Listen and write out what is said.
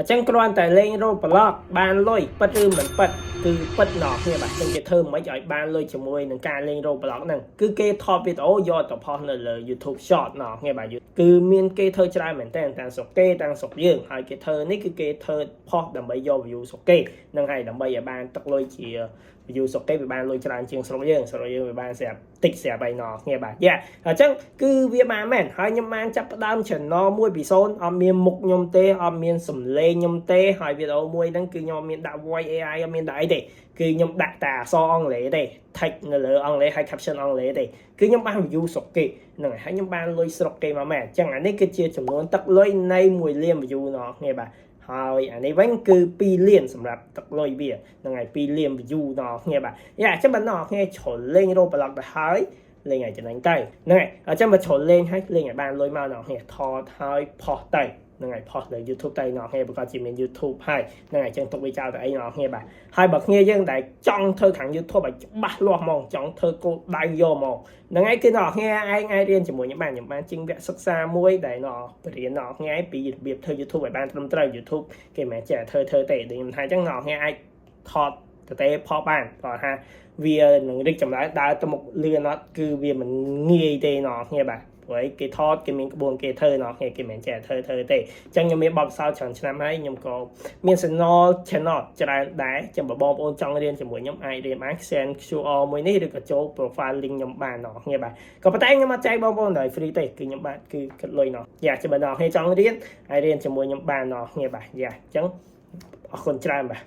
ចឹងគ្រាន់តែលេងរោប្លុកបានលុយប៉ិតឬមិនប៉ិតគឺប៉ិតណោះគ្នាបាទចឹងគេធ្វើមិនឲ្យបានលុយជាមួយនឹងការលេងរោប្លុកហ្នឹងគឺគេថតវីដេអូយកទៅផុសនៅលើ YouTube Short ណោះគ្នាបាទគឺមានគេធ្វើច្រើនមែនតើទាំងស្រុកគេទាំងស្រុកយើងហើយគេធ្វើនេះគឺគេធ្វើផុសដើម្បីយក view ស្រុកគេហ្នឹងហើយដើម្បីឲ្យបានទឹកលុយជា view ស្រុកគេវាបានលុយច្រើនជាងស្រុកយើងវាបានស្រាប់តិចស្រាប់ហើយណោះគ្នាបាទយ៉ាអញ្ចឹងគឺវាបានមែនហើយខ្ញុំបានចាប់ផ្ដើម channel មួយពី0អត់មានមុខខ្ញុំទេអត់មានសំឡេងខ្ញុំទេហើយវីដេអូមួយហ្នឹងគឺខ្ញុំអត់មានដាក់ voice AI អត់មានដាក់អីទេគឺខ្ញុំដាក់តែអក្សរអង់គ្លេសទេ text នៅលើអង់គ្លេសហើយ caption អង់គ្លេសទេគឺខ្ញុំបាន view ស្រុកគេហ្នឹងហើយខ្ញុំបានលុយស្រុកគេមកមែនអញ្ចឹងអានេះគឺជាចំនួនទឹកលុយនៃ1លាន view ណោះគ្នាបាទហើយអានេះវិញគឺ2លានសម្រាប់ទឹកលុយវាហ្នឹងហើយ2លាន view ដល់គ្នាបាទយ៉ាអញ្ចឹងបើដល់គ្នាជ្រុលលេងរោប្លុកទៅហើយលេងឲ្យចំណេញទៅហ្នឹងហើយអញ្ចឹងបើជ្រុលលេងហើយលេងឲ្យបានលុយមកដល់គ្នាថតហើយផុសទៅហ្នឹងហើយផុសលើ YouTube ទៅដល់គ្នាប្រកាសជាមាន YouTube ហើយហ្នឹងហើយអញ្ចឹងទុកវាចោលទៅអីដល់គ្នាបាទហើយបើគ្នាយើងដែលចង់ធ្វើខាង YouTube ឲ្យច្បាស់លាស់ហ្មងចង់ធ្វើគោលដៅយកហ្មងហ្នឹងហើយគឺដល់គ្នាឯងអាចរៀនជាមួយខ្ញុំបានជាងវគ្គសិក្សាមួយដែលបរៀនដល់គ្នាពីរបៀបធ្វើ YouTube ឲ្យបានត្រឹមត្រូវ YouTube គេមិនចេះធ្វើទេដូចខ្ញុំថាអញ្ចឹងដល់គ្នាអាចថតទៅផុសបានគាត់ថាវានឹងរីកចម្រើនដើរទៅមុខលឿនអត់គឺវាមិនងាយទេដល់គ្នាបាទព្រោះគេថតគេមានក្បួនគេធ្វើណោះគេមិនចេះធ្វើទេអញ្ចឹងខ្ញុំមានបទពិសោធន៍ច្រើនឆ្នាំហើយខ្ញុំក៏មាន channel ច្រើនដែរចាំបងប្អូនចង់រៀនជាមួយខ្ញុំអាចរៀនបាន send QR មួយនេះឬក៏ចូល profile link ខ្ញុំបានណោះគ្នាបាទក៏ប៉ុន្តែខ្ញុំអត់ចែកបងប្អូនដោយ free ទេគឺខ្ញុំបាទគឺគិតលុយណោះយ៉ាចាំបងប្អូនចង់រៀនអាចរៀនជាមួយខ្ញុំបានណោះគ្នាបាទយ៉ាអញ្ចឹងអរគុណច្រើនបាទ